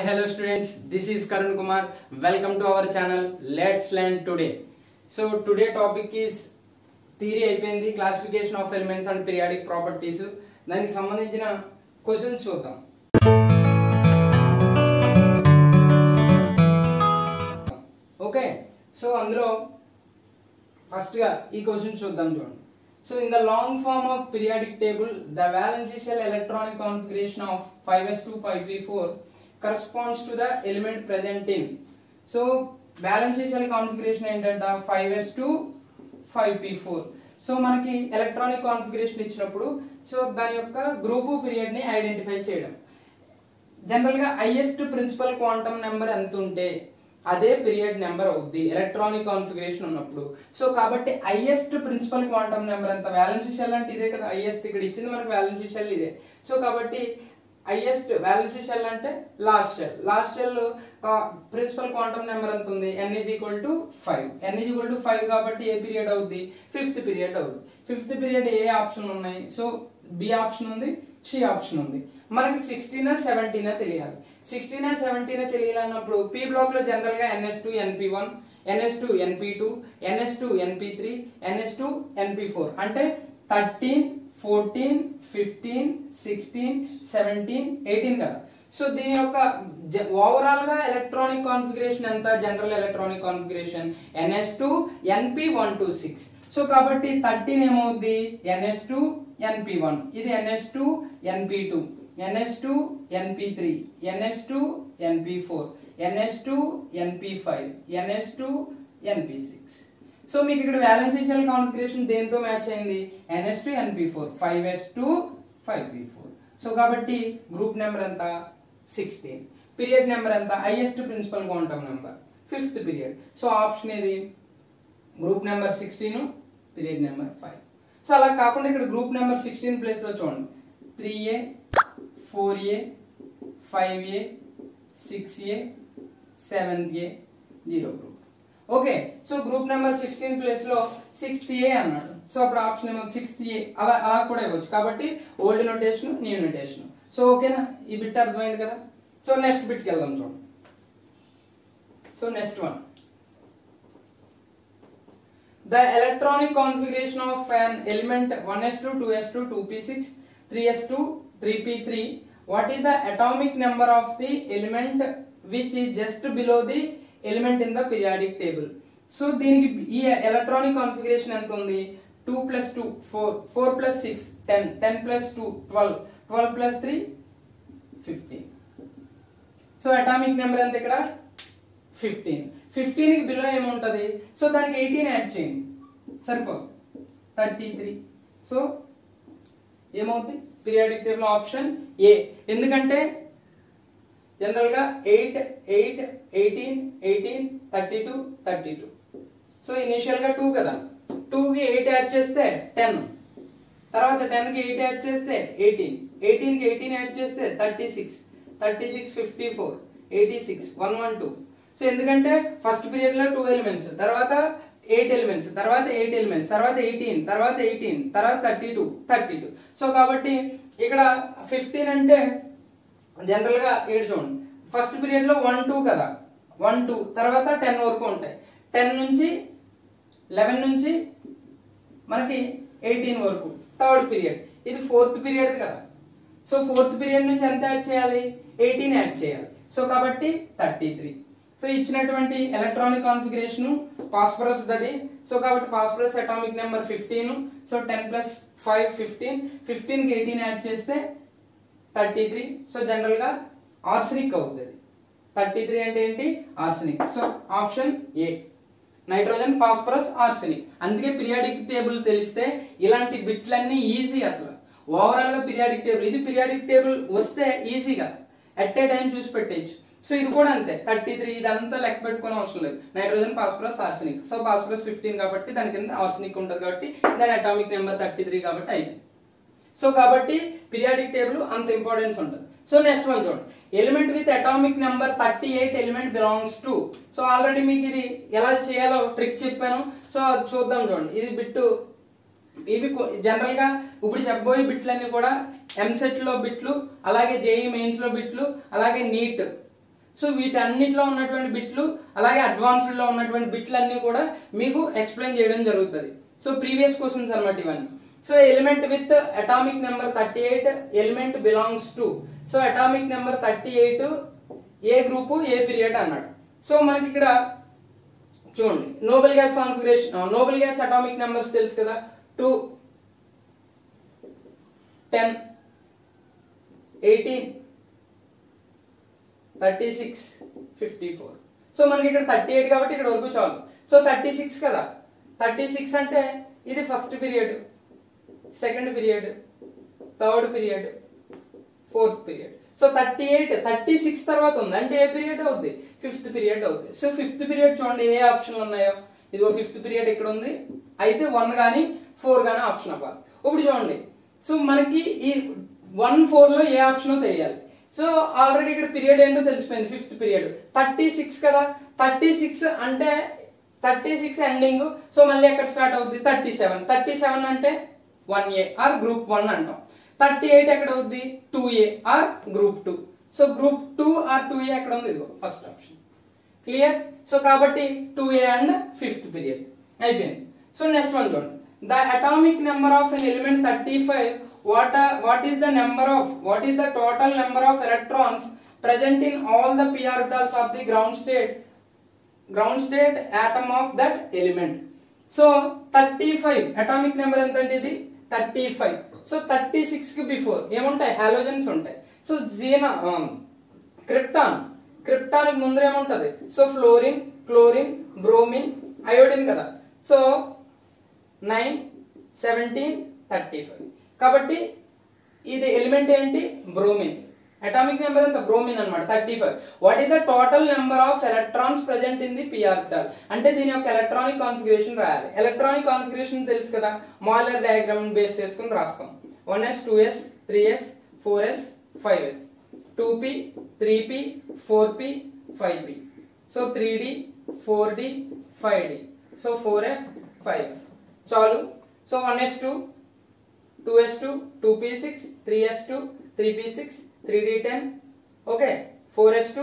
hello students. This is Karun Kumar. Welcome to our channel. Let's learn today. So today topic is theory అయిపోయింది, classification of elements and periodic properties. దానికి సంబంధించిన questions చూద్దాం. Okay, so అందులో first గా ఈ question చూద్దాం చూడండి. So in the long form of periodic table, the valence shell electronic configuration of 5s2 5p4 corresponds to the element present in. So valence shell configuration ఏంటంటే 5s2 5p4. So మనకి electronic configuration ఇచ్చినప్పుడు so దాని యొక్క group period ని identify చేయడం. General గా highest principal quantum number ఎంత ఉంటే అదే పీరియడ్ నెంబర్ అవుద్ది ఎలక్ట్రానిక్ కాన్ఫిగరేషన్ ఉన్నప్పుడు. సో కాబట్టి హైయెస్ట్ ప్రిన్సిపల్ క్వాంటమ్ నెంబర్ ఎంత, వ్యాలెన్స్ షెల్ అంటే ఇదే కదా హైయెస్ట్, ఇక్కడ ఇచ్చింది మనకు వ్యాలెన్స్ షెల్ ఇదే. సో కాబట్టి హైయెస్ట్ వ్యాలెన్స్ షెల్ అంటే last shell principal quantum number ఎంత ఉంది, n is equal to 5. n is equal to 5 కాబట్టి ఏ పీరియడ్ అవుద్ది, ఫిఫ్త్ పీరియడ్ అవుద్ది. ఫిఫ్త్ పీరియడ్ ఏ ఆప్షన్ ఉన్నాయి, సో బి ఆప్షన్ ఉంది, సి ఆప్షన్ ఉంది. మనకి 16 17 తెలియాలి. 16 17 తెలియాలన్నప్పుడు పి బ్లాక్ లో జనరల్ గా ns2 np1 ns2 np2 ns2 np3 ns2 np4 అంటే 13 14 15 16 17 18 కదా. సో దీని యొక్క ఓవరాల్ గా ఎలక్ట్రానిక్ కాన్ఫిగరేషన్ ఎంత, general electronic configuration ns2 np126. So కాబట్టి 13 ఏమవుద్ది ns2 np1, ఇది ns2 np2 ns2 np3 ns2 np4 ns2 np5 ns2 np6. So మీకు ఇక్కడ వ్యాలెన్స్ షెల్ కాన్ఫిగరేషన్ దేంతో మ్యాచ్ అయింది, ns2 np4 5s2 5p4. So కాబట్టి గ్రూప్ నెంబర్ ఎంత 16, పీరియడ్ నెంబర్ ఎంత, highest principal quantum number fifth period. So option ఏది group number 16, period number 5. So అలా కాకుండా ఇక్కడ గ్రూప్ నెంబర్ 16 ప్లేస్ లో చూడండి 3a 4a 5a 6a 7a 0 group. Okay, so group number 16 place లో 6th a అన్నాడు. So అప్పుడు ఆప్షన్ ఏమో 6th a అలా కూడా ఇవ్వచ్చు. కాబట్టి old notation new notation. So ఓకేనా, ఈ బిట్ అర్థమైంది కదా. సో నెక్స్ట్ బిట్కి వెళ్దాం చూడండి. So next one, the electronic configuration of an element 1s2 2s2 2p6 3s2 3p3. what is the atomic number of the element which is just below the element in the periodic table? So దీనికి ఈ electronic configuration ఎంత ఉంది, 2 plus 2 4 4 plus 6 10 10 plus 2 12 12 plus 3 15. So atomic number ఎంత ఇక్కడ 15. 15 కి below ఏముంటది, so దానికి 18 add చేయండి సరిపోదు 33. సో ఏమవుతుంది పీరియాడిక్ టేబుల్ ఆప్షన్ ఏ. ఎందుకంటే జనరల్ గా 8 8 18 18 32 32. సో ఇనిషియల్ గా 2 కదా, 2 కి 8 యాడ్ చేస్తే 10, తర్వాత 10 కి 8 యాడ్ చేస్తే 18 18 కి 18 యాడ్ చేస్తే 36 36 54 86 112. సో ఎందుకంటే ఫస్ట్ పీరియడ్ లో 2 ఎలిమెంట్స్, తర్వాత 8 ఎలిమెంట్స్, తర్వాత 8 ఎలిమెంట్స్, తర్వాత 18, తర్వాత 18, తర్వాత 32 32. సో కాబట్టి ఇక్కడ 15 అంటే జనరల్ గా 7 చూడండి, ఫస్ట్ పీరియడ్ లో 1 2 కదా 1 2, తర్వాత 10 వరకు ఉంటాయి. 10 నుంచి 11 నుంచి మనకి 18 వరకు థర్డ్ పీరియడ్, ఇది ఫోర్త్ పీరియడ్ కదా. సో ఫోర్త్ పీరియడ్ నుంచి ఎంత యాడ్ చేయాలి, 18 యాడ్ చేయాలి. సో కాబట్టి 33. సో ఇచ్చినటువంటి ఎలక్ట్రానిక్ కాన్ఫిగరేషన్ ఫాస్ఫరస్ దది. సో కాబట్టి phosphorus atomic number 15. So 10 plus 5 15, 15 కి 18 యాడ్ చేస్తే 33. సో జనరల్ గా ఆర్సెనిక్ అవుతుంది. 33 అంటే ఏంటి, arsenic. So option A nitrogen phosphorus arsenic. అందుకే పీరియాడిక్ టేబుల్ తెలిస్తే ఇలాంటి బిట్లన్నీ ఈజీ. అసలు ఓవరాల్ గా పీరియాడిక్ టేబుల్, ఇది పీరియాడిక్ టేబుల్ వస్తే ఈజీగా ఎట్ ఏ టైం చూసి పెట్టేయచ్చు. సో ఇది కూడా అంతే 33, ఇదంతా లెక్క పెట్టుకునే అవసరం లేదు. Nitrogen phosphorus arsenic. So phosphorus 15 కాబట్టి దాని కింద ఆర్సెనిక్ ఉంటుంది కాబట్టి దాని అటామిక్ నెంబర్ 33 కాబట్టి అయిపోయింది. సో కాబట్టి పీరియాడిక్ టేబుల్ అంత ఇంపార్టెన్స్ ఉంటుంది. సో నెక్స్ట్ వన్ చూడండి, element with atomic number 38 element belongs to. So already మీకు ఇది ఎలా చేయాలో ట్రిక్ చెప్పాను. సో చూద్దాం చూడండి, ఇది బిట్టు ఇవి జనరల్ గా ఇప్పుడు చెప్పబోయే బిట్లన్నీ కూడా ఎంసెట్ లో బిట్లు, అలాగే జేఈ మెయిన్స్ లో బిట్లు, అలాగే నీట్ సో వీటన్నిటిలో ఉన్నటువంటి బిట్లు అలాగే అడ్వాన్స్డ్ లో ఉన్నటువంటి బిట్లు అన్ని కూడా మీకు ఎక్స్ప్లెయిన్ చేయడం జరుగుతుంది. సో ప్రీవియస్ క్వశ్చన్స్ అన్నమాట ఇవన్నీ. So element with atomic number 38 element belongs to, so atomic number 38 A group a period అన్నాడు. సో మనకి ఇక్కడ చూడండి Nobel gas configuration, Nobel gas atomic numbers తెలుసు కదా, 2, 10, 18, 36, 54. సో మనకి ఇక్కడ 38 కాబట్టి ఇక్కడ వరకు చాలు. సో 36 కదా, 36 అంటే ఇది first period, second period, third period, fourth period. So 38 36 తర్వాత ఉంది అంటే ఏ పీరియడ్ అవుద్ది, ఫిఫ్త్ పీరియడ్ అవుద్ది. సో ఫిఫ్త్ పీరియడ్ చూడండి ఏ ఆప్షన్లు ఉన్నాయో, ఇదిగో ఫిఫ్త్ పీరియడ్ ఇక్కడ ఉంది, అయితే 1 గానీ 4 గానీ ఆప్షన్ అవ్వాలి. ఇప్పుడు చూడండి సో మనకి ఈ 1, 4 లో ఏ ఆప్షన్ తెలియాలి. సో ఆల్రెడీ ఇక్కడ పీరియడ్ ఏంటో తెలిసిపోయింది, ఫిఫ్త్ పీరియడ్ 36 కదా, 36 అంటే 36 ఎండింగ్. సో మళ్ళీ ఎక్కడ స్టార్ట్ అవుద్ది 37 అంటే 1A ఆర్ గ్రూప్ 1 అంటాం. 38 ఎక్కడ అవుద్ది 2A or group 2. So group 2 or 2A ఎక్కడ ఉంది, ఇదిగో ఫస్ట్ ఆప్షన్. క్లియర్. సో కాబట్టి 2A అండ్ ఫిఫ్త్ పీరియడ్ అయిపోయింది. సో నెక్స్ట్ వన్ చూడండి, the atomic number of an element 35. What is the total number of electrons present in all the p orbitals of the ground state atom of that element. So 35 atomic number ఎంతంటే ఇది 35. So 36 కి before ఏముంటాయి, halogens ఉంటాయి. So krypton ముందర ఏముంటది, so fluorine, chlorine, bromine, iodine కదా. So 9, 17, 35 కాబట్టి ఇది ఎలిమెంట్ ఏంటి, బ్రోమిన్. అటామిక్ నెంబర్ ఎంత, బ్రోమిన్ అన్నమాట 35. What is the total number of electrons present in the p orbital, అంటే దీని యొక్క ఎలక్ట్రానిక్ కాన్ఫిగరేషన్ రాయాలి. ఎలక్ట్రానిక్ కాన్ఫిగరేషన్ తెలుసు కదా, మాయిలర్ డయాగ్రామ్ బేస్ చేసుకుని రాస్తాం. 1s 2s 3s 4s 5s, 2p 3p 4p 5p, so 3d 4d 5d, so 4f 5f చాలు. So 1s2 2s2 2p6 3s2 3p6 3d10, okay 4s2.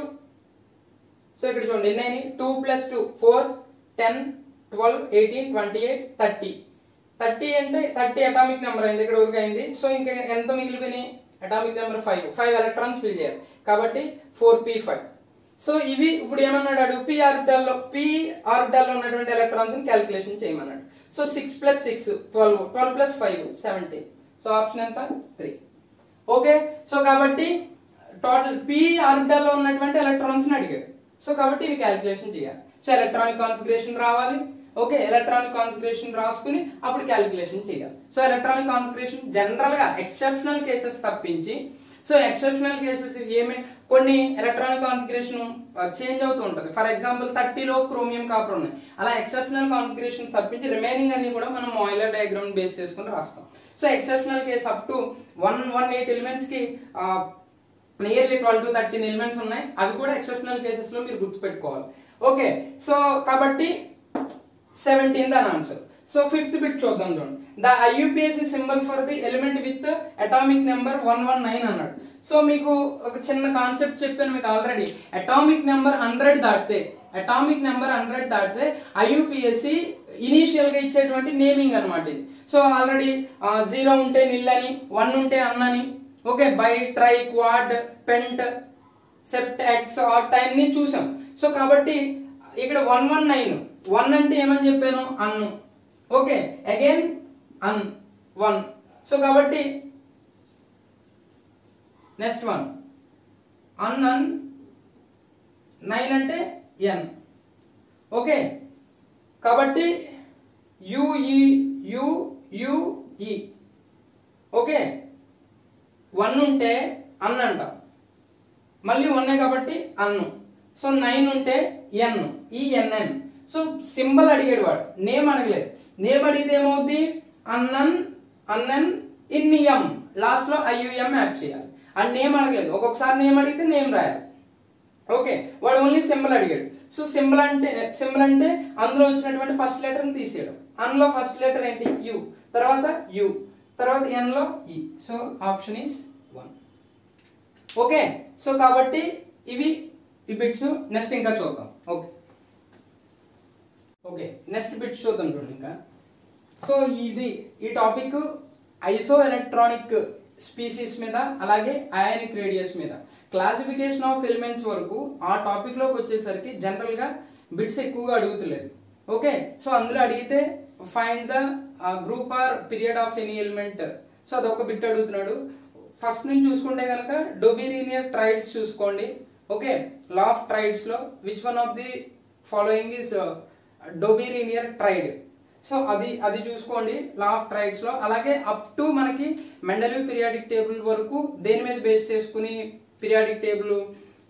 So ఇక్కడ చూడండి ఎన్ని 2 + 2 4 10 12 18 28 30 అంటే 30 atomic number అయింది, ఇక్కడ వరకు అయింది. సో ఇంకా ఎంత మిగిలిపోయినాయి, అటామిక్ నెంబర్ 5 ఎలక్ట్రాన్స్ ఫిల్ చేయాలి కాబట్టి 4p5. సో ఇవి ఇప్పుడు ఏమన్నాడు, p ఆర్బిటాల్లో ఉన్నటువంటి ఎలక్ట్రాన్స్ ని క్యాలిక్యులేషన్ చేయమన్నాడు. సో 6 + 6 12 12 + 5 17. సో ఆప్షన్ ఎంత 3. ఓకే. సో కాబట్టి టోటల్ p ఆర్బిటాల్లో ఉన్నటువంటి ఎలక్ట్రాన్స్ ని అడిగాడు. సో కాబట్టి ఇవి క్యాలిక్యులేషన్ చేయాలి. సో ఎలక్ట్రానిక్ కాన్ఫిగరేషన్ రావాలి. ఓకే, ఎలక్ట్రానిక్ కాన్ఫిగరేషన్ రాసుకుని అప్పుడు క్యాలిక్యులేషన్ చేయాలి. సో ఎలక్ట్రానిక్ కాన్ఫిగరేషన్ జనరల్ గా ఎక్సెప్షనల్ కేసెస్ తప్పించి, సో ఎక్సెప్షనల్ కేసెస్ కొన్ని ఎలక్ట్రానిక్ కాన్ఫిగరేషన్ చేంజ్ అవుతూ ఉంటది. ఫర్ ఎగ్జాంపుల్ 30లో క్రోమియం కాపర్ ఉన్నాయి, అలా ఎక్సెప్షనల్ కాన్ఫిగరేషన్ తప్పించి రిమైనింగ్ అన్ని కూడా మనం మాయిలర్ డయాగ్రామ్ బేస్ చేసుకుని రాస్తాం. So exceptional case up to 118 elements కి నియర్లీ 12 to 13 ఎలిమెంట్స్ ఉన్నాయి, అవి కూడా ఎక్సెప్షనల్ కేసెస్ లో మీరు గుర్తుపెట్టుకోవాలి. ఓకే, సో కాబట్టి 17 దాని ఆన్సర్. సో ఫిఫ్త్ బిట్ చూద్దాం చూడండి, the IUPAC symbol for the element with atomic number 119 అన్నాడు. సో మీకు ఒక చిన్న కాన్సెప్ట్ చెప్పాను మీకు ఆల్రెడీ, అటామిక్ నెంబర్ 100 దాటితే IUPAC ఇనీషియల్ గా ఇచ్చేటువంటి నేమింగ్ అనమాట ఇది. సో ఆల్రెడీ 0 ఉంటే నిల్ అని, 1 ఉంటే అన్ అని, okay bi tri quad pent sept hex oct అన్ని చూసాం. సో కాబట్టి ఇక్కడ 119 1 అంటే ఏమని చెప్పాను, అన్ను. Okay, again un 1. సో కాబట్టి నెక్స్ట్ వన్ అన్ 9 అంటే ఎన్. ఓకే, కాబట్టి యుఈ. ఓకే, 1 ఉంటే అన్ అంటాం, మళ్ళీ 1 కాబట్టి అన్ను. సో 9 ఉంటే ఎన్, ఈఎన్ఎన్. సో సింబల్ అడిగాడు వాడు, నేమ్ అడగలేదు. నేమ్ అడిగితే ఏమవుద్ది, అన్నన్ ఇన్నియం, లాస్ట్ లో IUM యాడ్ చేయాలి. అండ్ నేమ్ అడగలేదు, ఒక్కొక్కసారి నేమ్ అడిగితే నేమ్ రాయాలి. ఓకే, వాడు ఓన్లీ సింబల్ అడిగాడు. సో సింబల్ అంటే అందులో వచ్చినటువంటి ఫస్ట్ లెటర్ ని తీసేయడం. అన్లో ఫస్ట్ లెటర్ ఏంటి, యు, తర్వాత యు, తర్వాత ఎన్ లో ఈ. So option is 1. Okay, so కాబట్టి ఇవి ఈ బిట్స్ నెక్స్ట్ ఇంకా చూద్దాం. ఓకే ఓకే నెక్స్ట్ బిట్స్ చూద్దాం చూడండి ఇంకా. సో ఈ టాపిక్ ఐసో ఎలక్ట్రానిక్ స్పీసీస్ మీద అలాగే ionic radius me the classification of elements వరకు ఆ టాపిక్ లోకి వచ్చేసరికి జనరల్ గా బిట్స్ ఎక్కువగా అడుగుతలేదు. ఓకే సో అందులో అడిగితే find the group are period of any element, so అదొక బిట్ అడుగుతున్నాడు. ఫస్ట్ నుంచి చూసుకుంటే కనుక డోబిలీనియర్ ట్రైడ్స్ చూసుకోండి. ఓకే లా ఆఫ్ ట్రైడ్స్ లో which one of the following is Dobereiner triad, so అది చూసుకోండి లా ఆఫ్ ట్రైడ్స్ లో. అలాగే అప్ టు మనకి మెండలీవ్ పీరియాడిక్ టేబుల్ వరకు దేని మీద బేస్ చేసుకుని పీరియాడిక్ టేబుల్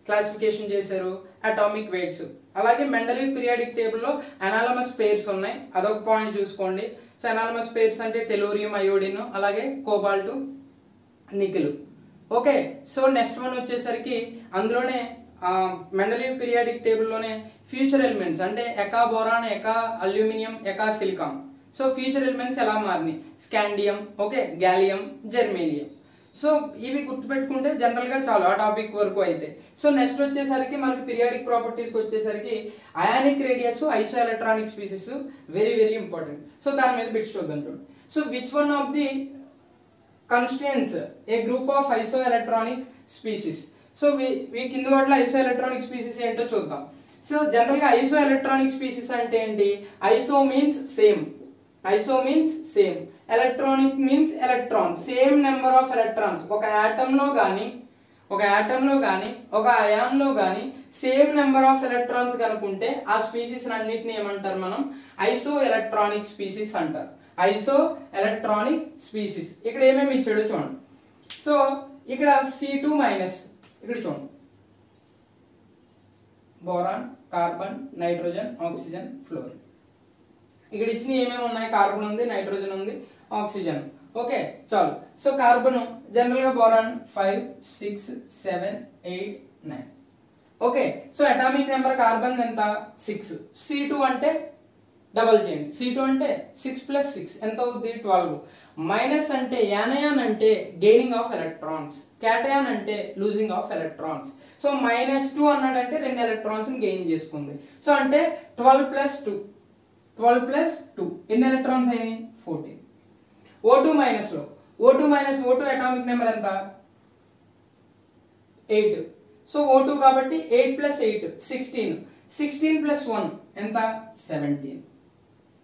క్లాసిఫికేషన్ చేశారు, అటామిక్ వెయిట్స్. అలాగే మెండలీవ్ పీరియాడిక్ టేబుల్ లో అనాలమస్ పేర్స్ ఉన్నాయి, అదొక పాయింట్ చూసుకోండి. సో అనాలమస్ పేర్స్ అంటే టెలోరియం, అయోడిన్, అలాగే cobalt, nickel. Okay so next one వచ్చేసరికి అందులోనే మెండలీవ్ పీరియాడిక్ టేబుల్ లోనే ఫ్యూచర్ ఎలిమెంట్స్ అంటే ఎకా boron, eka aluminium, eka silicon. So future elements ఎలా మారినాయి, scandium, okay gallium, germanium. So ఇవి గుర్తుపెట్టుకుంటే జనరల్ గా చాలు ఆ టాపిక్ వరకు అయితే. సో నెక్స్ట్ వచ్చేసరికి మనకి పీరియాడిక్ ప్రాపర్టీస్ వచ్చేసరికి ionic radius, iso electronic species very very important. So దాని మీద బిట్స్ చూద్దాం చూడండి. So which one of the constituents a group of isoelectronic species. So ఈ కింది వాటిలో ఐసోఎలక్ట్రానిక్ స్పీసీస్ ఏంటో చూద్దాం. సో జనరల్ గా ఐసోఎలక్ట్రానిక్ స్పీసీస్ అంటే ఏంటి, iso means same, iso means same, electronic means electron, same number of electrons. ఒక ఆటమ్ లో గానీ ఒక అయాన్ లో గానీ సేమ్ నెంబర్ ఆఫ్ ఎలక్ట్రాన్స్ కనుకుంటే ఆ స్పీసీస్ అన్నిటిని ఏమంటారు మనం, ఐసో ఎలక్ట్రానిక్ స్పీసీస్ అంటారు. Iso electronic species. ఇక్కడ ఏమేమి ఇచ్చాడో చూడండి. సో ఇక్కడ C2 మైనస్, ఇక్కడ చూడండి boron, carbon, nitrogen, oxygen, fluorine. ఇక్కడ ఇచ్చిన ఏమేమి ఉన్నాయి, కార్బన్ ఉంది, నైట్రోజన్ ఉంది, ఆక్సిజన్. ఓకే చాలు. సో కార్బన్ జనరల్ గా boron 5 6 7 8 9. Okay so atomic number carbon ఎంత 6. C2 అంటే డబల్ చేయండి, C2 అంటే 6 + 6 ఎంత అవుతుంది 12. మైనస్ అంటే యానయాన్ అంటే గెయినింగ్ ఆఫ్ ఎలక్ట్రాన్స్, క్యాటయాన్ అంటే లూజింగ్ ఆఫ్ ఎలక్ట్రాన్స్. సో -2 అన్నాడంటే 2 ఎలక్ట్రాన్స్ గెయిన్ చేసుకుంది. సో అంటే 12 + 2 ఎన్ని ఎలక్ట్రాన్స్ అయినాయి 14. O2 మైనస్ లో O2 అటామిక్ నెంబర్ ఎంత 8. సో O2 కాబట్టి 8 + 8 16, 16 + 1 ఎంత 17.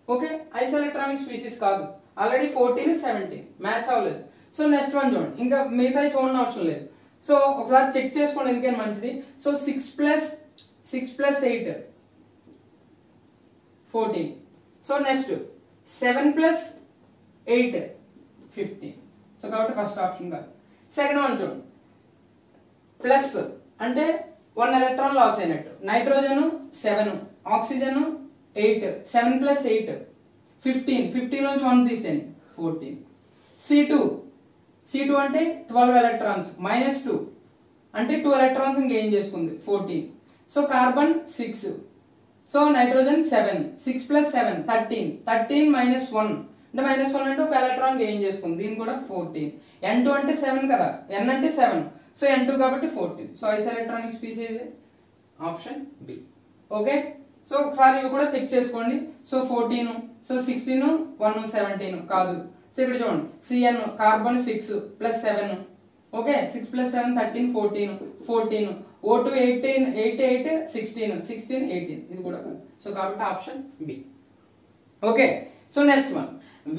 ఓకే ఐసోఎలక్ట్రానిక్ స్పీసీస్ కాదు, ఆల్రెడీ 14 17 మ్యాచ్ అవ్వలేదు. సో నెక్స్ట్ వన్ చూడండి, ఇంకా మిగతా చూడండి అవసరం లేదు. సో ఒకసారి చెక్ చేసుకోండి ఎందుకని మంచిది. సో 6 + 8 14. So next 7 + 8 15. సో కాబట్టి ఫస్ట్ ఆప్షన్ కాదు. సెకండ్ వన్ చూడండి, ప్లస్ అంటే 1 ఎలక్ట్రాన్ లాస్ అయినట్టు. నైట్రోజన్ 7, ఆక్సిజన్ 8, 7 + 8 15, 15 నుంచి 1 తీసేయండి 14. C2 అంటే 12 ఎలక్ట్రాన్స్, -2 అంటే 2 ఎలక్ట్రాన్స్ గెయిన్ చేసుకుంది 14. సో కార్బన్ 6, సో నైట్రోజన్ 7, 6 + 7 13, 13 - 1 అంటే -1 అంటే 1 ఎలక్ట్రాన్ గెయిన్ చేసుకుంది, దీని కూడా 14. N2 అంటే 7 కదా, N అంటే 7, సో N2 కాబట్టి 14. So iso electronic species option B. Okay so ఒకసారి ఇవి కూడా చెక్ చేసుకోండి. సో 14, సో 16 1 17 కాదు. సో ఇక్కడ చూడండి CN కార్బన్ 6 + 7, ఓకే 6 + 7 13 14, O2 18 8 8 16 16 18 ఇది కూడా కాదు. సో కాబట్టి option B. Okay so next one,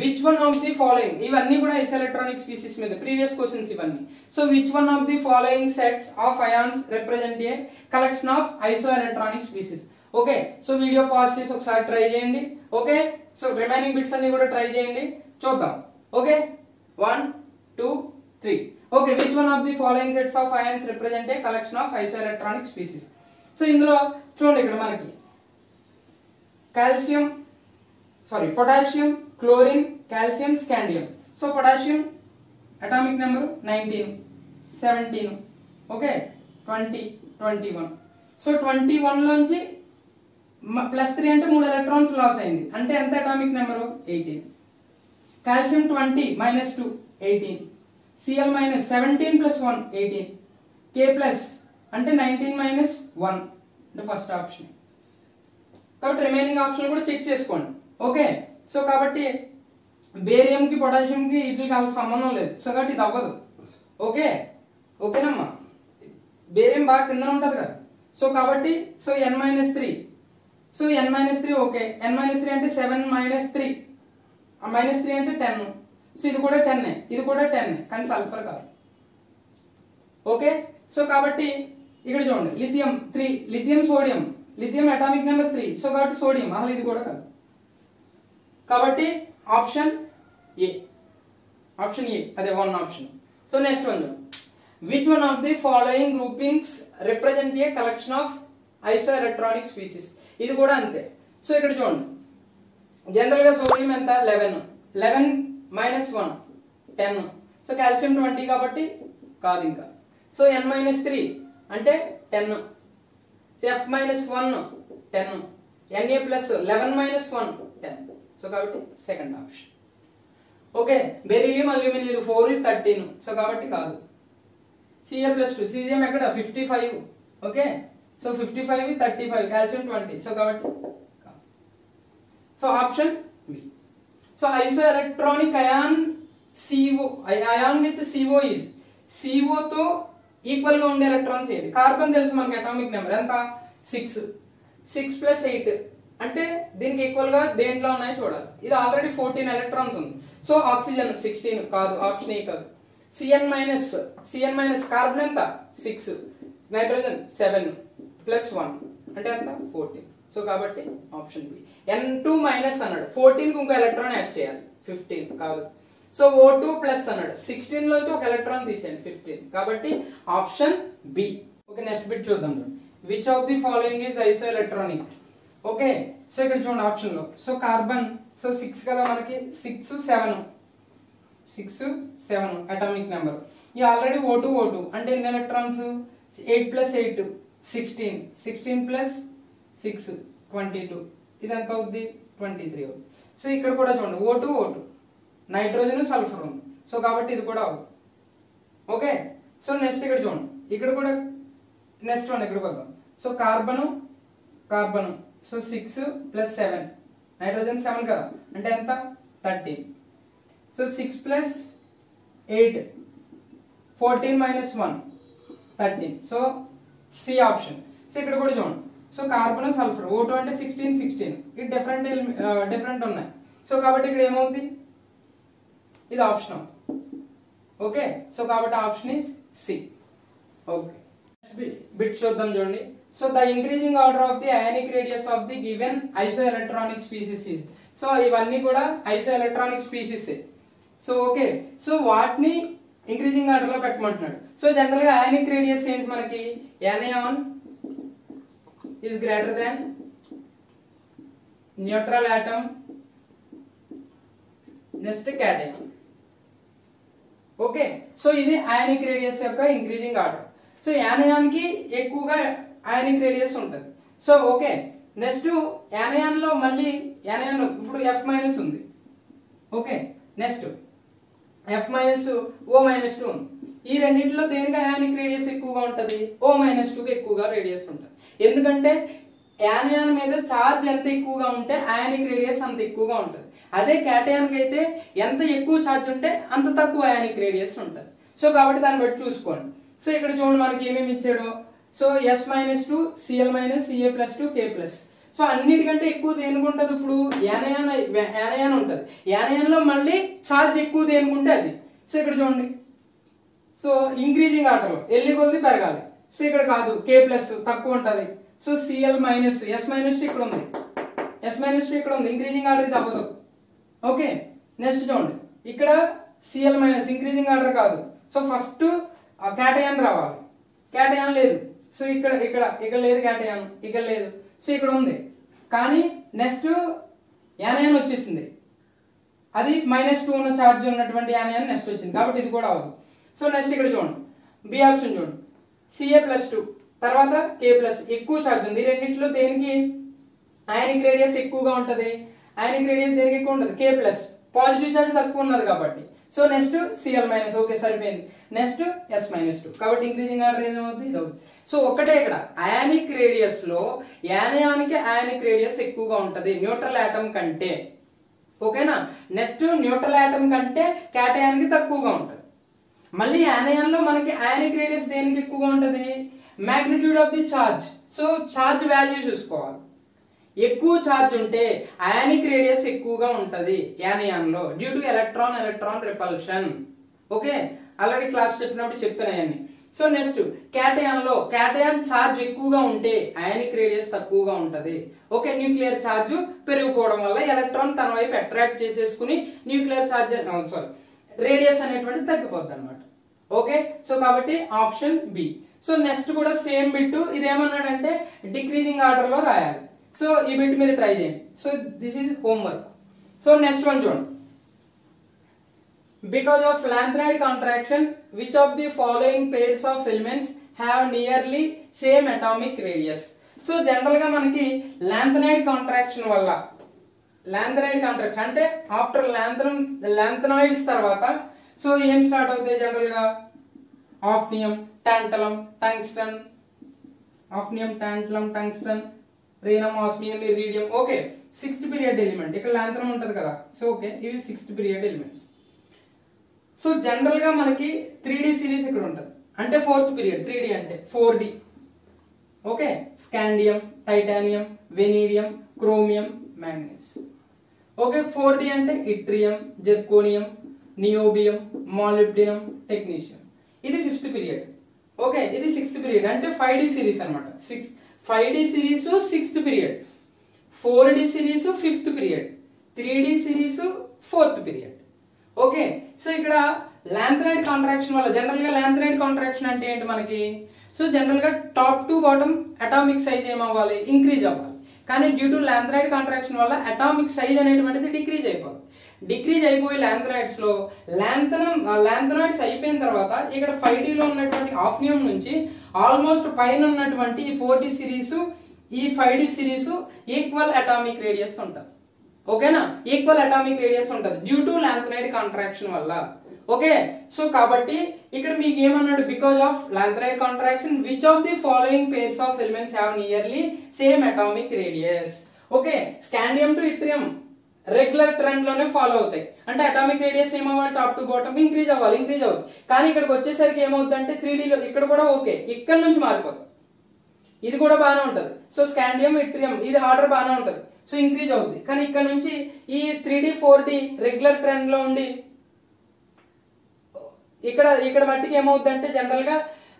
which one of the following, ఇవన్నీ కూడా ఐసోఎలక్ట్రానిక్ స్పీసీస్ మీద ప్రీవియస్ క్వశ్చన్స్ ఇవన్నీ. So which one of the following sets of ions represent a collection of isoelectronic species. Okay so video pause చేసి ఒకసారి try చేయండి. Okay so remaining bits అన్ని కూడా try చేయండి, చూద్దాం. Okay 1 2 3. Okay which one of the following sets of ions represent a collection of isoelectronic species. So ఇందులో చూడండి ఇక్కడ మనకి potassium, chlorine, calcium, scandium. So potassium atomic number 19 17, okay 20 21. So 21 లోంచి +3 అంటే 3 ఎలక్ట్రాన్స్ లాస్ అయింది, అంటే ఎంత atomic number 18. Calcium 20 -2 18, Cl - 17 + 1 18, K+ అంటే 19 మైనస్ 1 అంటే ఫస్ట్ ఆప్షన్. కాబట్టి రిమైనింగ్ ఆప్షన్ కూడా చెక్ చేసుకోండి. ఓకే, సో కాబట్టి బేరియం కి పొటాషియం కి వీటికి కావాల్సిన సంబంధం లేదు. సో కాబట్టి ఇది అవ్వదు. ఓకే, ఓకేనమ్మా, బేరియం బాగా కింద ఉంటది కదా. సో కాబట్టి so n-3, so n-3 okay. n-3 అంటే 7 మైనస్ 3, -3 అంటే 10. సో ఇది కూడా 10, ఇది కూడా 10, కానీ సల్ఫర్ కాదు. ఓకే, సో కాబట్టి ఇక్కడ చూడండి lithium 3, lithium sodium, lithium atomic number 3, so కాబట్టి సోడియం, అసలు ఇది కూడా కాదు. కాబట్టి ఆప్షన్ ఏ, ఆప్షన్ ఏ అదే 1 option. So next one, which one of the following groupings represent a collection of isoelectronic species. ఇది కూడా అంతే. సో ఇక్కడ చూడండి జనరల్ గా సోడియం ఎంత 11, 11 మైనస్ 1 10, సో కాల్షియం 20 కాబట్టి కాదు ఇంకా. సో n-3 అంటే 10, F-1 10, Na plus 11 minus 1 10, so కాబట్టి second option. Okay, beryllium aluminium ఇది 4 ఇది 13, సో కాబట్టి కాదు. Ca+2, సీజియం ఎక్కడ 55, ఓకే, సో 55 35, కాల్షియం 20, సో కాబట్టి కాదు. So option B. So isoelectronic ion CO, ion with CO is CO తో ఈక్వల్ గా ఉండే ఎలక్ట్రాన్స్ ఏంటి? కార్బన్ తెలుసు మనకి అటామిక్ నెంబర్ ఎంత 6, 6 + 8 అంటే దీనికి ఈక్వల్ గా దేంట్లో ఉన్నాయో చూడాలి. ఇది ఆల్రెడీ 14 ఎలక్ట్రాన్స్ ఉంది. సో ఆక్సిజన్ 16 కాదు, ఆప్షన్ ఏ కాదు. Cn- కార్బన్ ఎంత 6, నైట్రోజన్ 7 + 1 అంటే ఎంత 14, సో కాబట్టి ఆప్షన్ బి. N2- అన్నాడు, 14 కి ఇంకో ఎలక్ట్రాన్ యాడ్ చేయాలి 15 కాదు. సో O2+ అన్నాడు, 16 లోంచి ఒక ఎలక్ట్రాన్ తీసేయండి 15, కాబట్టి option B. Okay, next bit చూద్దాం. Which of the following is isoelectronic. Okay, so ఇక్కడ చూడండి ఆప్షన్ లో, సో కార్బన్ సో 6 కదా మనకి, 6 7 అటామిక్ నెంబర్. ఇది ఆల్రెడీ O2 అంటే ఎన్ని ఎలక్ట్రాన్స్ 8 + 8 16, 16 + 6 22, ఇది ఎంత అవుద్ది 23 అవుతుంది. సో ఇక్కడ కూడా చూడండి O2 నైట్రోజన్ సల్ఫర్ ఉంది, సో కాబట్టి ఇది కూడా అవుతుంది. ఓకే, సో నెక్స్ట్ ఇక్కడ చూడండి, ఇక్కడ కూడా నెక్స్ట్ వన్ ఇక్కడికి వద్దాం. సో కార్బను సో 6 + 7 నైట్రోజన్ 7 కదా, అంటే ఎంత 13. So 6 + 8 14 - 1 13, so C option. So ఇక్కడ కూడా చూడండి, సో కార్బన్ సల్ఫర్ O2 అంటే 16 ఇది డిఫరెంట్ ఉన్నాయి. సో కాబట్టి ఇక్కడ ఏమవుతుంది, ఇది ఆప్షన్. ఓకే, సో కాబట్టి option is C. Okay, bit చూద్దాం చూడండి. So the increasing order of the ionic radius of the given isoelectronic species is. So ఇవన్నీ కూడా isoelectronic species. So okay, so వాటిని ఇంక్రీజింగ్ ఆర్డర్ లో పెట్టమంటున్నాడు. సో జనరల్ గా అయానిక్ రేడియస్ ఏంటి మనకి, Na1 is greater than neutral atom, next cation. Okay, so ఇది అయానిక్ రేడియస్ యొక్క ఇంక్రీజింగ్ ఆర్డర్. సో యానయాన్ కి ఎక్కువగా అయానిక్ రేడియస్ ఉంటుంది. సో ఓకే, నెక్స్ట్ యానయాన్ లో మళ్ళీ యానయాన్ ఇప్పుడు F- ఉంది. ఓకే, నెక్స్ట్ F- O-2 ఉంది. ఈ రెండింటిలో దేనికి అయానిక్ రేడియస్ ఎక్కువగా ఉంటది, O-2 కి ఎక్కువగా రేడియస్ ఉంటుంది. ఎందుకంటే యానయాన్ మీద ఛార్జ్ ఎంత ఎక్కువగా ఉంటే అయానిక్ రేడియస్ అంత ఎక్కువగా ఉంటుంది. అదే క్యాటయాన్ కి అయితే ఎంత ఎక్కువ ఛార్జ్ ఉంటే అంత తక్కువ అయానిక్ రేడియస్ ఉంటుంది. సో కాబట్టి దాన్ని బట్టి చూసుకోండి. సో ఇక్కడ చూడండి మనకి ఏమేమి ఇచ్చాడో. So S-2 Cl- Ca+2 K+. So అన్నిటికంటే ఎక్కువ దేనికి ఉంటుంది, ఇప్పుడు యానయాన్ ఉంటుంది. యానయాన్ లో మళ్ళీ ఛార్జ్ ఎక్కువ దేనికుంటే అది. సో ఇక్కడ చూడండి, సో ఇంక్రీజింగ్ ఆర్డర్ లో ఎల్లి కొద్ది పెరగాలి. సో ఇక్కడ కాదు, K+ తక్కువ ఉంటది. సో Cl- S- ఇక్కడ ఉంది, S- ఇక్కడ ఉంది, ఇంక్రీజింగ్ ఆర్డర్ ఇది అవ్వదు. ఓకే, నెక్స్ట్ చూడండి, ఇక్కడ Cl- ఇంక్రీజింగ్ ఆర్డర్ కాదు. సో ఫస్ట్ క్యాటయాన్ రావాలి, క్యాటయాన్ లేదు. సో ఇక్కడ లేదు క్యాటయాన్, ఇక్కడ లేదు. సో ఇక్కడ ఉంది, కానీ నెక్స్ట్ యానయాన్ వచ్చేసింది, అది -2 ఉన్న ఛార్జ్ ఉన్నటువంటి యానయాన్ నెక్స్ట్ వచ్చింది, కాబట్టి ఇది కూడా అవ్వదు. సో నెక్స్ట్ ఇక్కడ చూడండి, బి ఆప్షన్ చూడండి, Ca+2 తర్వాత K+, ఎక్కువ ఛార్జ్ ఉంది. ఈ రెండింటిలో దేనికి అయానిక్ రేడియస్ ఎక్కువగా ఉంటది, అయానిక్ రేడియస్ దేనికి ఎక్కువ ఉంటది, K+, పాజిటివ్ ఛార్జ్ తక్కువ ఉన్నది కాబట్టి. So next Cl minus, okay సరిపోయింది. నెక్స్ట్ S మైనస్ 2, కాబట్టి ఇంక్రీజింగ్ ఆర్డర్ ఏమవుతుంది, ఇది అవుతుంది. సో ఒకటే ఇక్కడ అయానిక్ రేడియస్ లో యానయానికి అయానిక్ రేడియస్ ఎక్కువగా ఉంటది న్యూట్రల్ ఆటమ్ కంటే, ఓకేనా. నెక్స్ట్ న్యూట్రల్ ఆటమ్ కంటే క్యాటయాన్ కి తక్కువగా ఉంటది. మళ్ళీ యానయాన్ లో మనకి అయానిక్ రేడియస్ దేనికి ఎక్కువగా ఉంటది, magnitude of the charge. So charge value చూసుకోవాలి. ఎక్కువ చార్జ్ ఉంటే అయానిక్ రేడియస్ ఎక్కువగా ఉంటది యానయాన్ లో due to electron repulsion. Okay, already class చెప్పినప్పుడు చెప్పాను అవన్నీ. సో నెక్స్ట్ క్యాటయాన్ లో క్యాటయాన్ చార్జ్ ఎక్కువగా ఉంటే అయానిక్ రేడియస్ తక్కువగా ఉంటది. ఓకే, న్యూక్లియర్ చార్జ్ పెరిగిపోవడం వల్ల ఎలక్ట్రాన్ తన వైపు అట్రాక్ట్ చేసేసుకుని న్యూక్లియర్ చార్జ్ రేడియస్ అనేటువంటి తగ్గిపోద్ది అనమాట. ఓకే, సో కాబట్టి ఆప్షన్ బి. సో నెక్స్ట్ కూడా సేమ్ బిట్, ఇదేమన్నాడంటే డిక్రీజింగ్ ఆర్డర్ లో రాయాలి. సో ఈ బిట్ మీరు ట్రై చేయండి. So this is homework. So next one చూడండి. Because of lanthanide contraction which of the following pairs of elements have nearly same atomic radius. So general గా మనకి lanthanide contraction వల్ల, lanthanide contraction అంటే after lanthanoids తర్వాత so ఏం start అవుతాయి general గా, hafnium, tantalum, tungsten, hafnium, tantalum, tungsten, rhenium, osmium, iridium. Okay, 6th period element. ఇక్కడ lanthanum ఉంటది కదా. సో ఓకే, ఇవి 6th period elements. So general గా మనకి 3D సిరీస్ ఇక్కడ ఉంటది, అంటే 4th పీరియడ్. 3D అంటే 4D. Okay, scandium, titanium, vanadium, chromium, manganese. Okay, 4D అంటే yttrium, zirconium, niobium, molybdenum, technetium. ఇది 5th పీరియడ్. ఓకే, ఇది 6th పీరియడ్ అంటే 5D సిరీస్ అనమాట. 5D series 6th period, 4D series 5th period, 3D series 4th period. Okay, so ఇక్కడ lanthanide contraction వల్ల, general గా lanthanide contraction అంటే ఏంటి మనకి, సో జనరల్ గా top to bottom atomic size ఏమవ్వాలి, ఇంక్రీజ్ అవ్వాలి. కానీ డ్యూ టు లాంథనైడ్ కాంట్రాక్షన్ వల్ల అటామిక్ సైజ్ అనేటువంటిది డిక్రీజ్ అయిపోతుంది. డిక్రీజ్ అయిపోయి లాంథనైడ్స్ లో లాంథనాయిడ్స్ అయిపోయిన తర్వాత ఇక్కడ 5D లో ఉన్నటువంటి ఆఫ్నియం నుంచి ఆల్మోస్ట్ పైన ఉన్నటువంటి ఈ 4D సిరీస్, ఈ 5D series equal atomic radius ఉంటుంది. ఓకేనా, ఈక్వల్ అటామిక్ రేడియస్ ఉంటుంది డ్యూ టు లాంథనైడ్ కాంట్రాక్షన్ వల్ల. ఓకే, సో కాబట్టి ఇక్కడ మీకు ఏమన్నాడు, because of lanthanide contraction which of the following pairs of elements have nearly same atomic radius. Okay, scandium to yttrium regular trend లోనే follow అవుతాయి. అంటే atomic radius ఏమవ్వాలి, top to bottom increase అవ్వాలి. కానీ ఇక్కడికి వచ్చేసరికి ఏమవుతుంది అంటే 3D లో ఇక్కడ కూడా ఓకే, ఇక్కడ నుంచి మారిపోతుంది. ఇది కూడా బాగానే ఉంటది. సో స్కాండియం, ఇట్రియం ఇది ఆర్డర్ బాగానే ఉంటది. సో ఇంక్రీజ్ అవుతుంది. కానీ ఇక్కడ నుంచి ఈ 3D 4D రెగ్యులర్ ట్రెండ్ లో ఉండి ఇక్కడ మట్టికి ఏమవుతుంది అంటే జనరల్ గా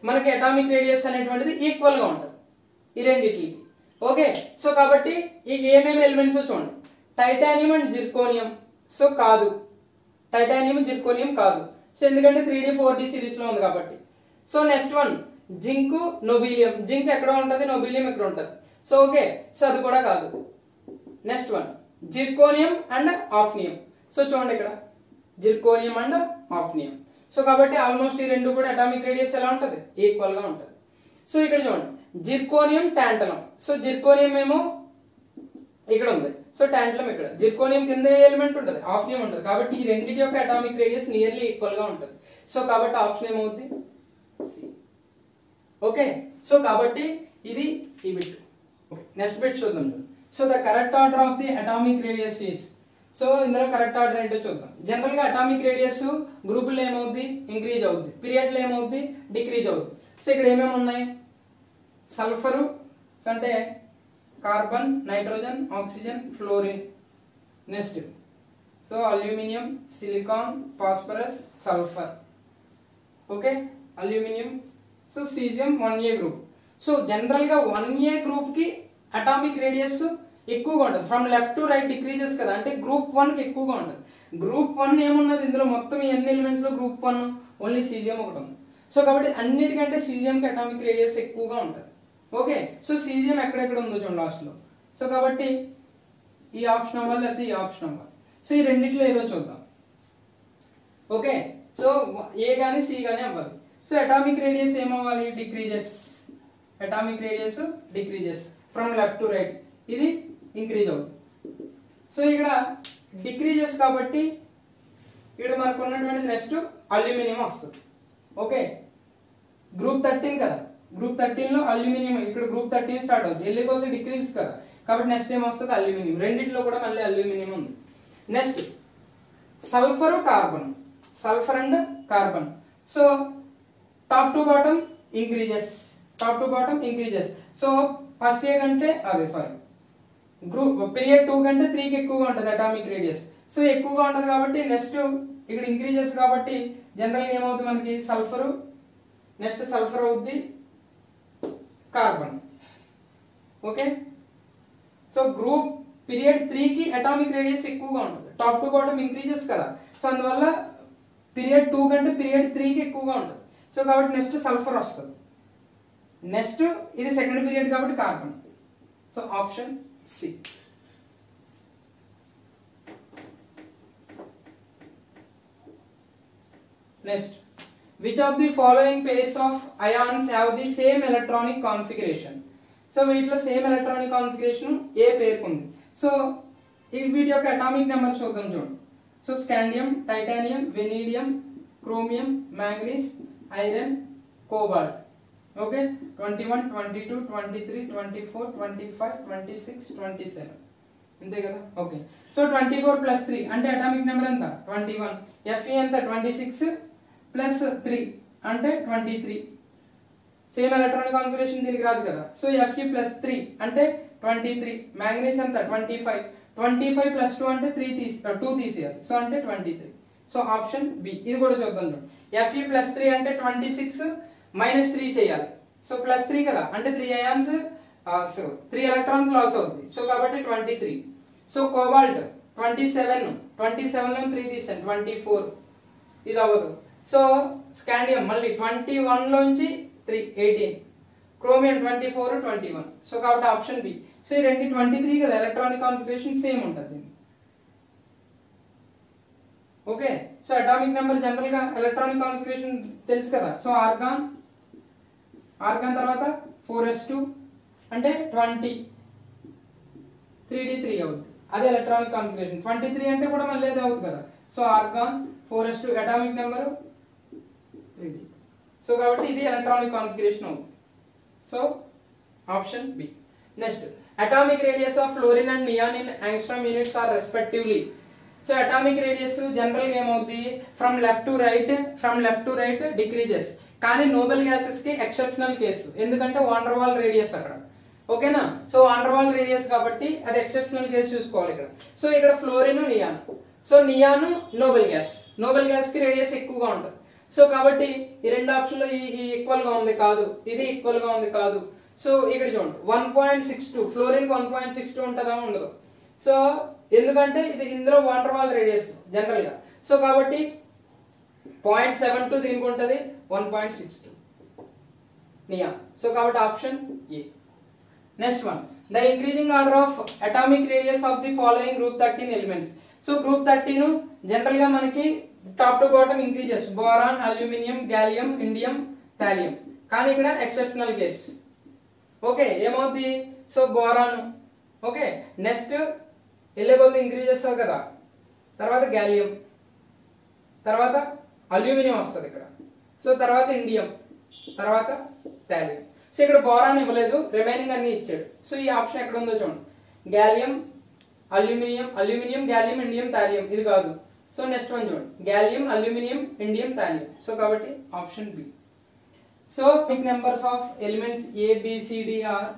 మనకి అటామిక్ రేడియస్ అనేటువంటిది ఈక్వల్ గా ఉంటుంది ఈ రెండిటికి. ఓకే, సో కాబట్టి ఈ ఏమేమి ఎలిమెంట్స్ చూడండి, టైటానియం అండ్ జిర్కోనియం. సో కాదు, టైటానియం జిర్కోనియం కాదు. సో ఎందుకంటే 3D 4D సిరీస్ లో ఉంది కాబట్టి. So next one zinc, nobelium. Zinc ఎక్కడ ఉంటది, నోబిలియం ఎక్కడ ఉంటది. సో ఓకే, సో అది కూడా కాదు. Next one zirconium and hafnium. So చూడండి ఇక్కడ జిర్కోనియం అండ్ ఆఫ్నియం. సో కాబట్టి ఆల్మోస్ట్ ఈ రెండు కూడా అటామిక్ రేడియస్ ఎలా ఉంటది, ఈక్వల్ గా ఉంటది. సో ఇక్కడ చూడండి జిర్కోనియం, టాంటలం. సో జిర్కోనియం ఏమో ఇక్కడ ఉంది, సో టాంటలం ఇక్కడ. జిర్కోనియం కింద ఎలిమెంట్ ఉంటుంది, ఆఫ్నియం ఉంటుంది. కాబట్టి ఈ రెండింటి యొక్క అటామిక్ రేడియస్ నియర్లీ ఈక్వల్ గా ఉంటుంది. సో కాబట్టి ఆప్షన్ ఏమవుతుంది, సి. ఓకే, సో కాబట్టి ఇది ఈ బిట్. నెక్స్ట్ బిట్ చూద్దాం. So the correct order of the atomic radius is. So ఇందులో కరెక్ట్ ఆర్డర్ ఏంటో చూద్దాం. జనరల్ గా అటామిక్ రేడియస్ గ్రూపుల్లో ఏమవుద్ది, ఇంక్రీజ్ అవుద్ది. పీరియడ్ లో ఏమవుద్ది, డిక్రీజ్ అవుద్ది. సో ఇక్కడ ఏమేమి ఉన్నాయి, సల్ఫరు అంటే carbon, nitrogen, oxygen, fluorine. Next so aluminium, silicon, phosphorus, sulphur. Okay, aluminium. So caesium 1A group. So general గా 1A గ్రూప్ కి అటామిక్ రేడియస్ ఎక్కువగా ఉంటుంది. From left to right decreases కదా, అంటే గ్రూప్ 1 కి ఎక్కువగా ఉంటుంది. గ్రూప్ 1 ఏమున్నది ఇందులో మొత్తం ఎన్ని ఎలిమెంట్స్ లో గ్రూప్ 1 ఓన్లీ సీజియం ఒకటి ఉంది. సో కాబట్టి అన్నిటికంటే సీజియం కి అటామిక్ రేడియస్ ఎక్కువగా ఉంటుంది. ఓకే, సో సీజియం ఎక్కడెక్కడ ఉందో చూడండి లాస్ట్ లో. సో కాబట్టి ఈ ఆప్షన్ అవ్వాలి లేకపోతే ఈ ఆప్షన్ అవ్వాలి. సో ఈ రెండిట్లో ఏదో చూద్దాం. ఓకే, సో ఏ గానీ సి గానీ అవ్వాలి. సో అటామిక్ రేడియస్ ఏమవ్వాలి, decreases. Atomic radius decreases from left to right. ఇది ఇంక్రీజ్ అవుతుంది. సో ఇక్కడ డిక్రీజెస్ కాబట్టి ఇక్కడ మనకు ఉన్నటువంటి నెక్స్ట్ అల్యూమినియం వస్తుంది. ఓకే, గ్రూప్ 13 కదా, గ్రూప్ 13 లో అల్యూమినియం, ఇక్కడ గ్రూప్ 13 స్టార్ట్ అవుతుంది, ఎల్లి కొద్ది డిక్రీజ్ కదా, కాబట్టి నెక్స్ట్ ఏం వస్తుంది అల్యూమినియం. రెండింటిలో కూడా మళ్ళీ అల్యూమినియం ఉంది. Next sulphur carbon, sulphur and carbon. So top to bottom increases, top to bottom increases. So first A కంటే అదే సారీ గ్రూప్ పీరియడ్ 2 కంటే 3 కి ఎక్కువగా ఉంటుంది అటామిక్ రేడియస్. సో ఎక్కువగా ఉంటుంది కాబట్టి నెక్స్ట్ ఇక్కడ ఇంక్రీజెస్ కాబట్టి జనరల్ గా ఏమవుతుంది మనకి సల్ఫర్, నెక్స్ట్ సల్ఫర్ అవుద్ది carbon. Okay, so group period 3 కి అటామిక్ రేడియస్ ఎక్కువగా ఉంటుంది, టాప్ టు బాటమ్ ఇంక్రీజెస్ కదా, సో అందువల్ల పీరియడ్ 2 కంటే పీరియడ్ 3 కి ఎక్కువగా ఉంటుంది. సో కాబట్టి నెక్స్ట్ సల్ఫర్ వస్తుంది. నెక్స్ట్ ఇది సెకండ్ పీరియడ్ కాబట్టి carbon. So option C. Next which of the following pairs of ions have the same electronic configuration? So వీటిలో సేమ్ ఎలక్ట్రానిక్ కాన్ఫిగరేషన్ ఏ పేరుకు ఉంది. సో వీటి యొక్క అటామిక్ నెంబర్ చూద్దాం చూడండి. So scandium, titanium, vanadium, chromium, manganese, iron, cobalt. Okay, 21, 22, 23, 24, 25, 26, 27 అంతే కదా. Okay, so 24 plus 3 అంటే అటామిక్ నెంబర్ ఎంత 21. Fe ఎంత 26 ప్లస్ 3 అంటే 23. సేమ్ ఎలక్ట్రానిక్ కాన్ఫిగరేషన్ దీనికి రాదు కదా. సో Fe ప్లస్ 3 అంటే 23. మ్యాంగనీస్ ఎంత 25. 25 ప్లస్ 2 అంటే 2 తీసేయాలి, సో అంటే 23. So option B. ఇది కూడా చూద్దాం. Fe ప్లస్ 3 అంటే 26 మైనస్ 3 చేయాలి. సో ప్లస్ 3 కదా, అంటే 3 అయాన్స్, సో 3 ఎలక్ట్రాన్స్ లాస్ అవుతుంది. సో కాబట్టి 23. సో కోబాల్ట్ 27, 27 లో 3 తీసాను 24, ఇది అవ్వదు. సో స్కాండియం మళ్ళీ 21 లోంచి 3 18. క్రోమియం 24, 21. సో కాబట్టి ఆప్షన్ బి. సో ఈ రెండు 23 కదా, ఎలక్ట్రానిక్ కాన్ఫిగరేషన్ సేమ్ ఉంటుంది. Okay, so atomic number general గా ఎలక్ట్రానిక్ కాన్ఫిగరేషన్ తెలుసు కదా. సో ఆర్గాన్, ఆర్గాన్ తర్వాత 4s2 అంటే 20, 3d3 అవుతుంది, అదే ఎలక్ట్రానిక్ కాన్ఫిగరేషన్. 23 అంటే కూడా మళ్ళీ అదే అవుతుంది కదా. So argon 4s2 atomic number 3d. So కాబట్టి ఇది ఎలక్ట్రానిక్ కాన్ఫిగరేషన్ అవుతుంది. So option B. Next atomic radius of fluorine and neon in angstrom units are respectively. So atomic radius general గా ఏమవుతుంది from left to right decreases. కానీ noble gases కి exceptional case, ఎందుకంటే van der Waals radius అక్కడ. ఓకేనా, so వాండర్ Waals radius కాబట్టి అది exceptional case చూసుకోవాలి ఇక్కడ. సో ఇక్కడ fluorine, neon. So neon Nobel gas కి రేడియస్ ఎక్కువగా ఉంటుంది. సో కాబట్టి ఈ రెండు ఆప్షన్ లో ఈ ఈక్వల్ గా ఉంది కాదు, ఇది ఈక్వల్ గా ఉంది కాదు. సో ఇక్కడ చూడండి 1.62, ఫ్లోరిన్ కి 1.62 ఉంటుందా ఉండదు. సో ఎందుకంటే ఇది ఇందులో వాండర్ వాల్ రేడియస్ జనరల్ గా. సో కాబట్టి 0.72 దీనికి ఉంటది, 1.62 నియాన్. సో కాబట్టి option A. Next one, the increasing order of atomic radius of the following group 13 elements. So group 13 general గా మనకి top to bottom increases, boron, aluminium, gallium, indium, thallium. కానీ ఇక్కడ exceptional case. Okay, ఏమవుతుంది so boron. Okay, next ఎల్లెగొల్ది increases కదా, తర్వాత gallium, తర్వాత aluminium వస్తుంది ఇక్కడ. సో తర్వాత ఇండియం, తర్వాత థాలియం. సో ఇక్కడ బోరాన్ ఇవ్వలేదు, రిమైనింగ్ అన్ని ఇచ్చాడు. సో ఈ ఆప్షన్ ఎక్కడ ఉందో చూడండి, gallium, aluminium, gallium, indium, thallium. ఇది కాదు. సో నెక్స్ట్ వన్ చూడండి, gallium, aluminium, indium, thallium. So కాబట్టి option B. So pick numbers of elements A, B, C, D are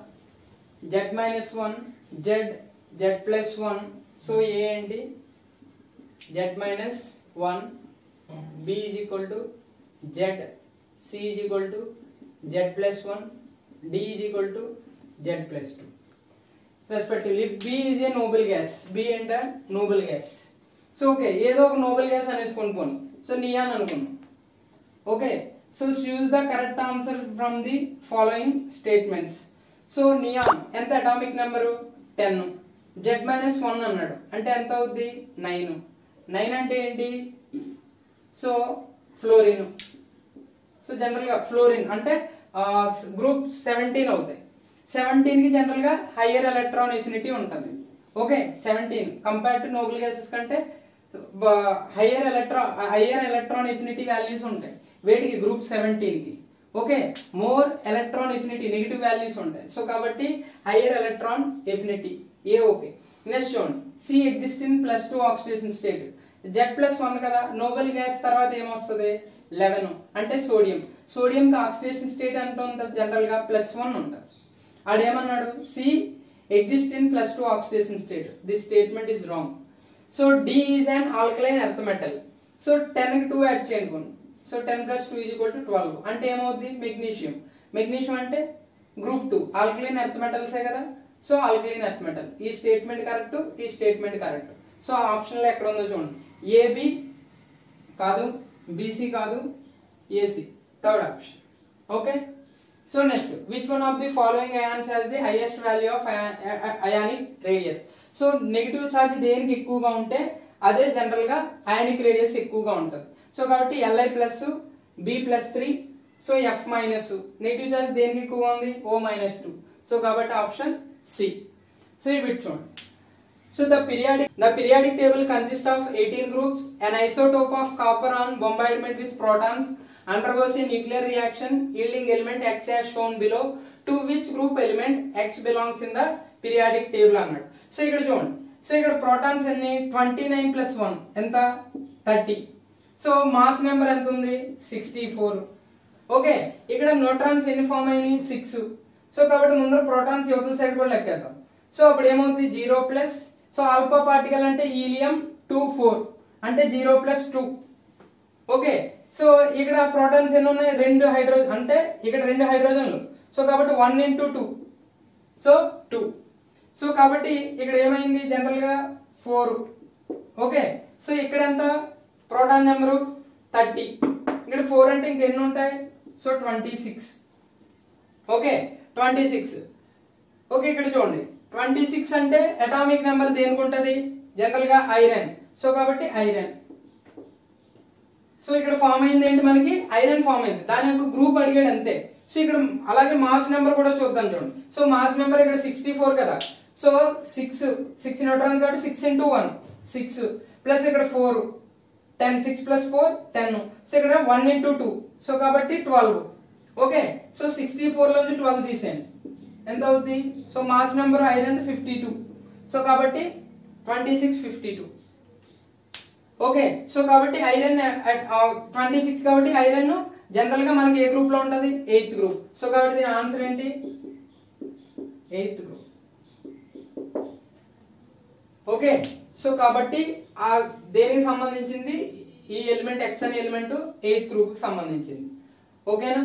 Z-1, Z+1. So A ఏంటి Z-1, B is equal to Z, C is equal to Z+1, D is equal to Z+2 respectively. If B is a noble gas, B అంటే noble gas. So okay, ఏదో ఒక Nobel gas అనేసి కొనుక్కోండి. So neon అనుకున్నాం. Okay, so choose the correct answer from the following statements. So neon ఎంత atomic number 10, Z-1 అన్నాడు అంటే ఎంత అవుద్ది 9. 9 అంటే ఏంటి, సో ఫ్లోరిన్. సో జనరల్ గా ఫ్లోరిన్ అంటే గ్రూప్ 17 అవుతాయి. 17 కి జనరల్ గా హైయర్ ఎలక్ట్రాన్ ఎఫినిటీ ఉంటుంది. Okay, 17 compare to noble gases కంటే హయ్యర్ ఎలక్ట్రాన్ ఎఫినిటీ వాల్యూస్ ఉంటాయి వేటికి గ్రూప్ 17 కి. Okay, more electron affinity negative values ఉంటాయి. సో కాబట్టి higher electron affinity A. Okay, next చూడండి, C exist in +2 oxidation state. Z+1 కదా, noble gas తర్వాత ఏమొస్తుంది 11 అంటే సోడియం. సోడియం కి ఆక్సిడేషన్ స్టేట్ అంటే ఉంటుంది జనరల్ గా +1 ఉంటుంది. ఆడేమన్నాడు, C exist in +2 oxidation state. This statement is wrong. So D is an alkaline earth metal. So 10 కి 2 యాడ్ చేయండి. సో 10 + 2 = 12 అంటే ఏమవుద్ది మెగ్నీషియం. మెగ్నీషియం అంటే గ్రూప్ 2 ఆల్కలైన్ ఎర్త్ మెటల్సే కదా. So alkaline earth metal. ఈ స్టేట్మెంట్ కరెక్ట్, ఈ స్టేట్మెంట్ కరెక్ట్. సో ఆప్షన్ లో ఎక్కడ ఉందో చూడండి, ఏబి కాదు, బీసీ కాదు, AC third option. Okay, so next, which one of the following ions has the highest value of ionic radius. So negative charge దేనికి ఎక్కువగా ఉంటే అదే జనరల్ గా అయానిక్ రేడియస్ ఎక్కువగా ఉంటుంది. సో కాబట్టి Li+, B+3, so F-. Negative charge దేనికి ఎక్కువగా ఉంది O-2. సో కాబట్టి ఆప్షన్ సి. సో ఇవి చూడండి. So the periodic table consists of 18 groups. An isotope of copper on bombardment with protons undergoes a nuclear reaction yielding element X as shown below. To which group element X belongs in the periodic table అన్నాడు. So ఇక్కడ చూడండి, so ఇక్కడ protons ఎన్ని 29 + 1 ఎంత 30. So mass number ఎంత ఉంది 64. Okay, ఇక్కడ neutrons ఎన్ని ఫామ్ అయినాయి 6. సో కాబట్టి ముందర ప్రోటాన్స్ యువతల సైడ్ కూడా లెక్కేద్దాం. సో అప్పుడు ఏమవుతుంది 0+. సో ఆల్ఫా పార్టికల్ అంటే హీలియం 2 4 అంటే 0+2. ఓకే, సో ఇక్కడ ప్రోటాన్స్ ఎన్ని ఉన్నాయి 2 హైడ్రోజన్ అంటే ఇక్కడ 2 హైడ్రోజన్లు. సో కాబట్టి 1 × 2 సో 2. సో కాబట్టి ఇక్కడ ఏమైంది జనరల్ గా 4. ఓకే, సో ఇక్కడ ఎంత ప్రోటాన్ నెంబరు 30. ఇక్కడ 4 అంటే ఇంకెన్ని ఉంటాయి సో 26. ఓకే 26. ఓకే, ఇక్కడ చూడండి 26 అంటే అటామిక్ నెంబర్ దేనికి ఉంటది జనరల్ గా ఐరన్. సో కాబట్టి ఐరన్. సో ఇక్కడ ఫామ్ అయింది ఏంటి మనకి ఐరన్ ఫామ్ అయింది, దాని యొక్క గ్రూప్ అడిగాడు అంతే. సో ఇక్కడ అలాగే మాస్ నెంబర్ కూడా చూద్దాం చూడండి. సో మాస్ నెంబర్ ఇక్కడ 64 కదా. సో 6 న్యూట్రాన్స్ కాబట్టి 6 × 1 6 ప్లస్ ఇక్కడ 4 10 6 + 4 10. సో ఇక్కడ 1 × 2 సో కాబట్టి 12. ఓకే, సో 64 లోంచి 12 తీసేయండి ఎంత అవుతుంది. So mass number iron 52. So కాబట్టి 26 52. ఓకే, సో కాబట్టి ఐరన్ 26 కాబట్టి ఐరన్ జనరల్ గా మనకి ఏ గ్రూప్ లో ఉంటది 8th గ్రూప్. సో కాబట్టి దీని ఆన్సర్ ఏంటి 8th గ్రూప్. ఓకే, సో కాబట్టి ఆ దేనికి సంబంధించింది ఈ ఎలిమెంట్ X అనే ఎలిమెంట్ 8th గ్రూప్ కి సంబంధించింది. ఓకేనా.